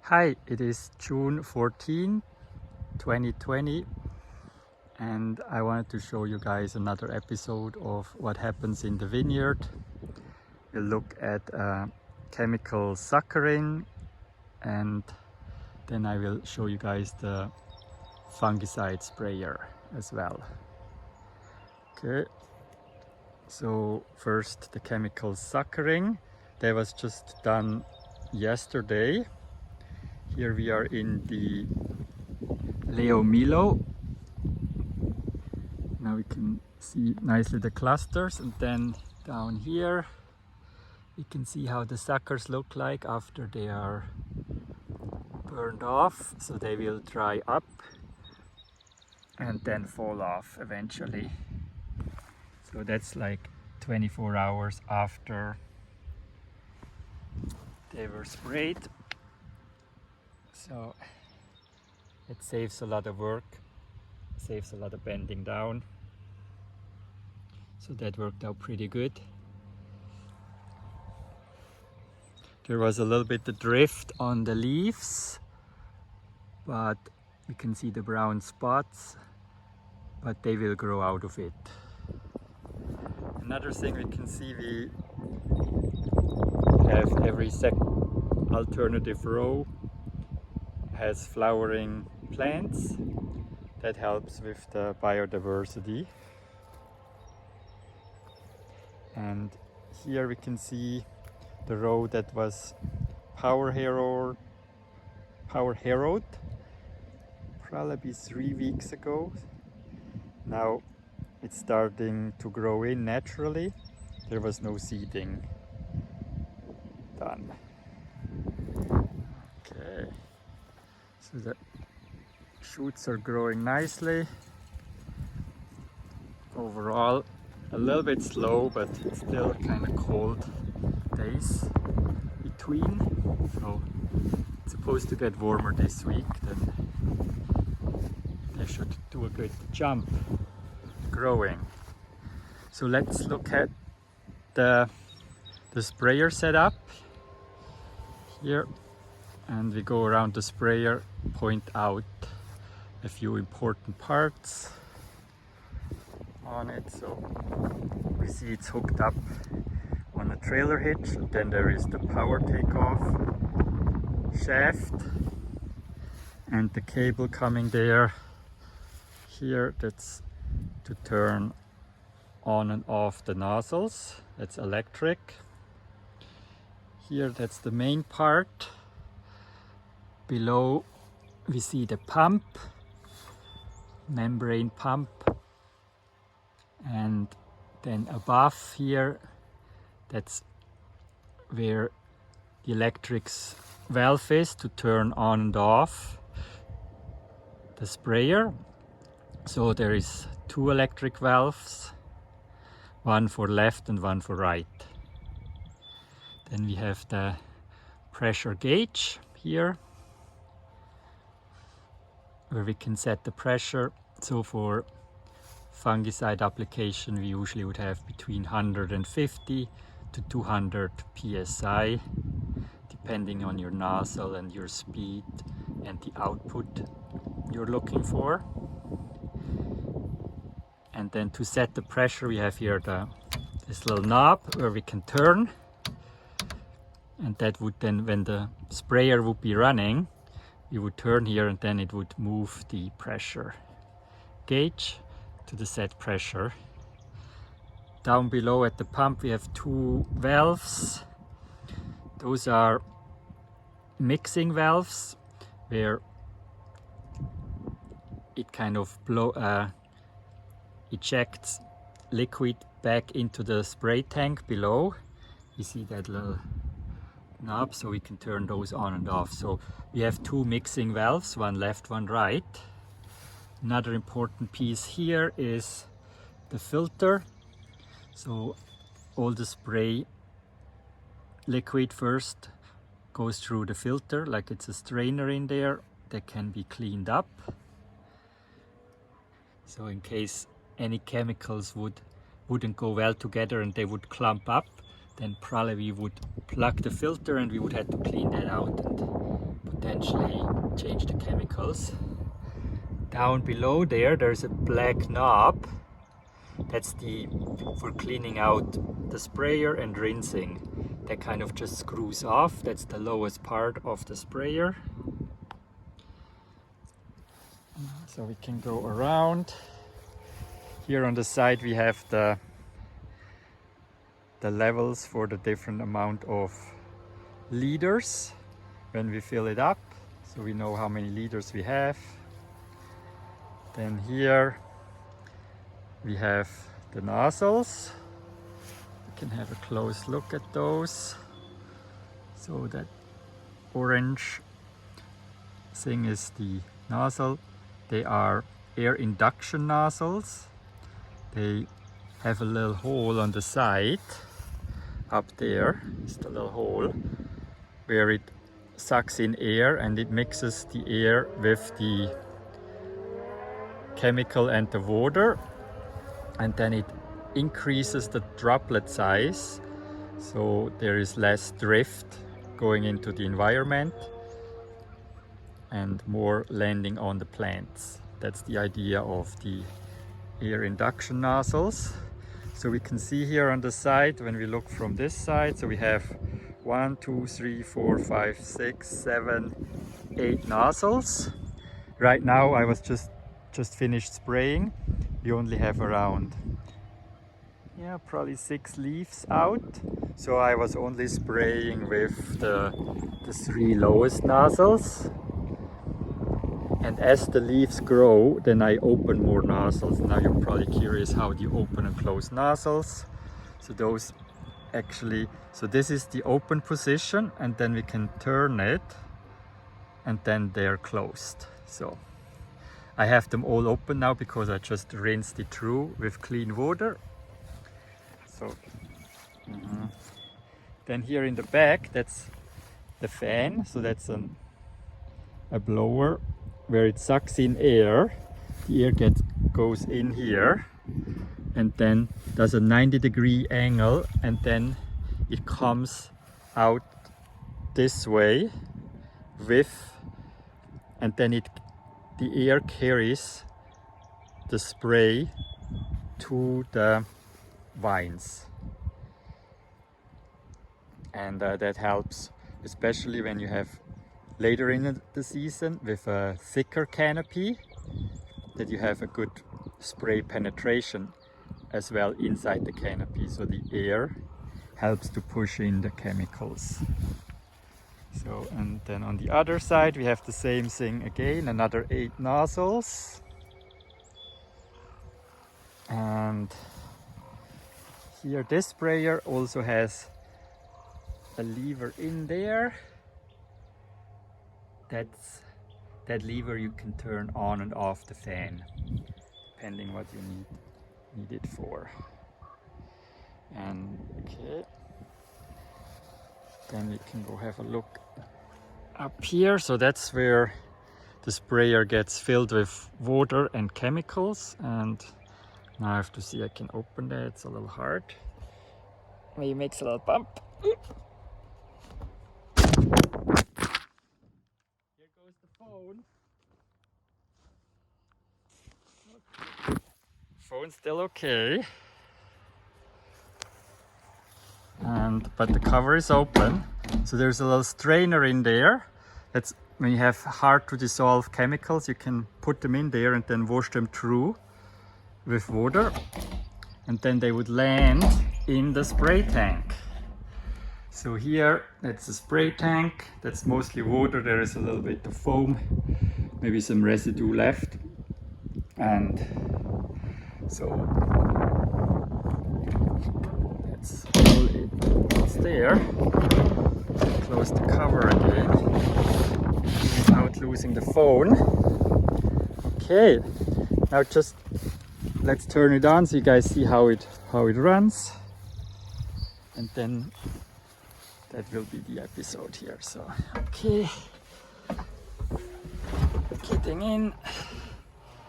Hi, it is June 14, 2020, and I wanted to show you guys another episode of what happens in the vineyard. We'll look at chemical suckering, and then I will show you guys the fungicide sprayer as well. Okay, so first the chemical suckering. That was just done yesterday. Here we are in the Leo Milo. Now we can see nicely the clusters, and then down here you can see how the suckers look like after they are burned off. So they will dry up and then fall off eventually. So that's like 24 hours after they were sprayed. So it saves a lot of work, saves a lot of bending down. So that worked out pretty good. There was a little bit of drift on the leaves, but you can see the brown spots, but they will grow out of it. Another thing we can see, we have every second alternative row has flowering plants. That helps with the biodiversity. And here we can see the row that was power harrowed probably 3 weeks ago. Now it's starting to grow in naturally. There was no seeding done. Okay, so the shoots are growing nicely. Overall a little bit slow, but still kind of cold days between. So it's supposed to get warmer this week, then they should do a good jump growing. So let's look at the sprayer setup here, and we go around the sprayer, point out a few important parts on it. So we see it's hooked up on a trailer hitch, and then there is the power takeoff shaft and the cable coming there. Here, that's to turn on and off the nozzles. That's electric. Here, that's the main part. Below we see the pump, membrane pump, and then above here, that's where the electric valve is to turn on and off the sprayer. So there is 2 electric valves, one for left and one for right. Then we have the pressure gauge here, where we can set the pressure. So for fungicide application we usually would have between 150 to 200 psi, depending on your nozzle and your speed and the output you're looking for. And then to set the pressure we have here this little knob where we can turn, and that would then, when the sprayer would be running, you would turn here and then it would move the pressure gauge to the set pressure. Down below at the pump we have 2 valves. Those are mixing valves, where it kind of ejects liquid back into the spray tank below. You see that little knob, so we can turn those on and off. So we have 2 mixing valves, one left, one right. Another important piece here is the filter. So all the spray liquid first goes through the filter, like it's a strainer in there that can be cleaned up. So in case any chemicals wouldn't go well together and they would clump up, then probably we would plug the filter and we would have to clean that out and put potentially change the chemicals. Down below there's a black knob. That's for cleaning out the sprayer and rinsing. That kind of just screws off. That's the lowest part of the sprayer. So we can go around. Here on the side we have the levels for the different amount of liters when we fill it up, so we know how many liters we have. Then here we have the nozzles. We can have a close look at those. So that orange thing is the nozzle. They are air induction nozzles. They have a little hole on the side. Up there is the little hole where it sucks in air and it mixes the air with the chemical and the water, and then it increases the droplet size, so there is less drift going into the environment and more landing on the plants. That's the idea of the air induction nozzles. So we can see here on the side, when we look from this side, so we have 1, 2, 3, 4, 5, 6, 7, 8 nozzles. Right now I was just finished spraying. We only have around, probably 6 leaves out. So I was only spraying with the 3 lowest nozzles. And as the leaves grow, then I open more nozzles. Now you're probably curious, how do you open and close nozzles? So those actually, so this is the open position, and then we can turn it and then they're closed. So I have them all open now because I just rinsed it through with clean water. So then here in the back, that's the fan. So that's a blower where it sucks in air. The air goes in here and then does a 90-degree angle, and then it comes out this way and then the air carries the spray to the vines, and that helps especially when you have later in the season with a thicker canopy, that you have a good spray penetration as well inside the canopy, so the air helps to push in the chemicals. So, and then on the other side we have the same thing again, another 8 nozzles, and here this sprayer also has a lever in there. That's that lever you can turn on and off the fan depending what you need it for. And okay, then we can go have a look up here. So that's where the sprayer gets filled with water and chemicals, and now I have to see, I can open that, it's a little hard, maybe makes a little bump. Here goes the phone. Phone's still okay, but the cover is open, so there's a little strainer in there. That's when you have hard to dissolve chemicals, you can put them in there and then wash them through with water, and then they would land in the spray tank. So here, that's the spray tank, that's mostly water, there is a little bit of foam, maybe some residue left, and so that's all it's there. Close the cover again without losing the phone. Okay, now just let's turn it on so you guys see how it runs, and then that will be the episode here. So okay, getting in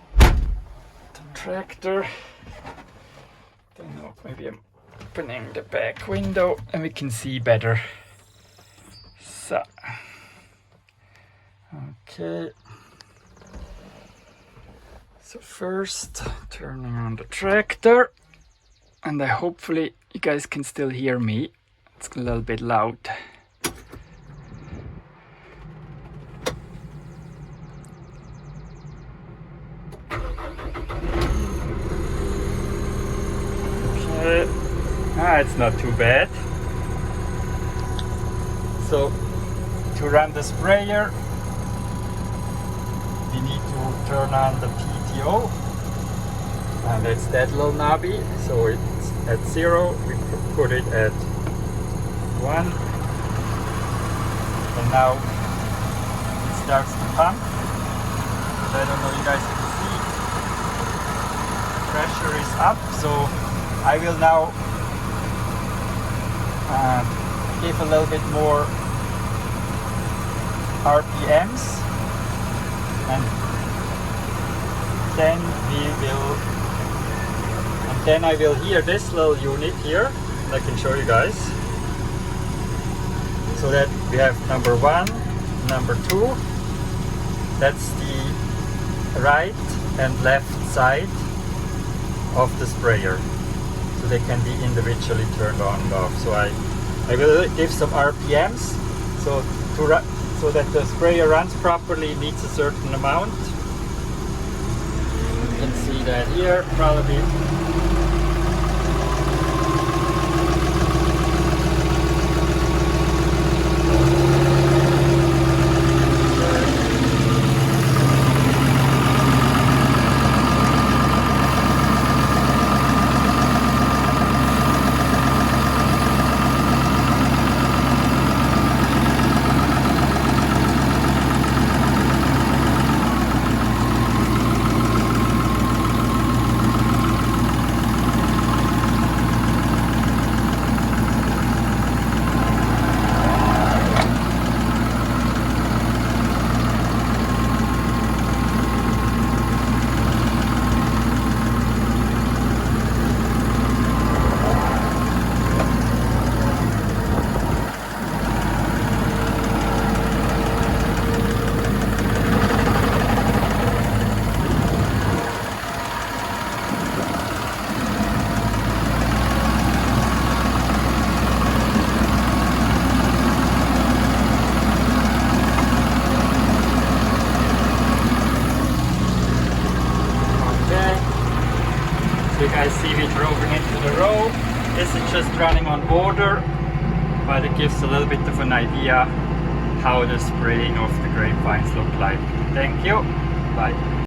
the tractor, then maybe I'm opening the back window and we can see better. So Okay. So first, turning on the tractor, and hopefully you guys can still hear me. It's a little bit loud. Okay. It's not too bad. So to run the sprayer, we need to turn on the PTO, and it's that little knobby, so it's at 0, we put it at 1, and now it starts to pump. But I don't know, you guys can see, pressure is up, so I will now give a little bit more RPMs, and then I will hear this little unit here, and I can show you guys. So that we have number 1, number 2, that's the right and left side of the sprayer, so they can be individually turned on and off. So I will give some RPMs, so that the sprayer runs properly, needs a certain amount. You can see that here, probably. You guys see me drove into the row. This is just running on order, but it gives a little bit of an idea how the spraying of the grapevines look like. Thank you. Bye.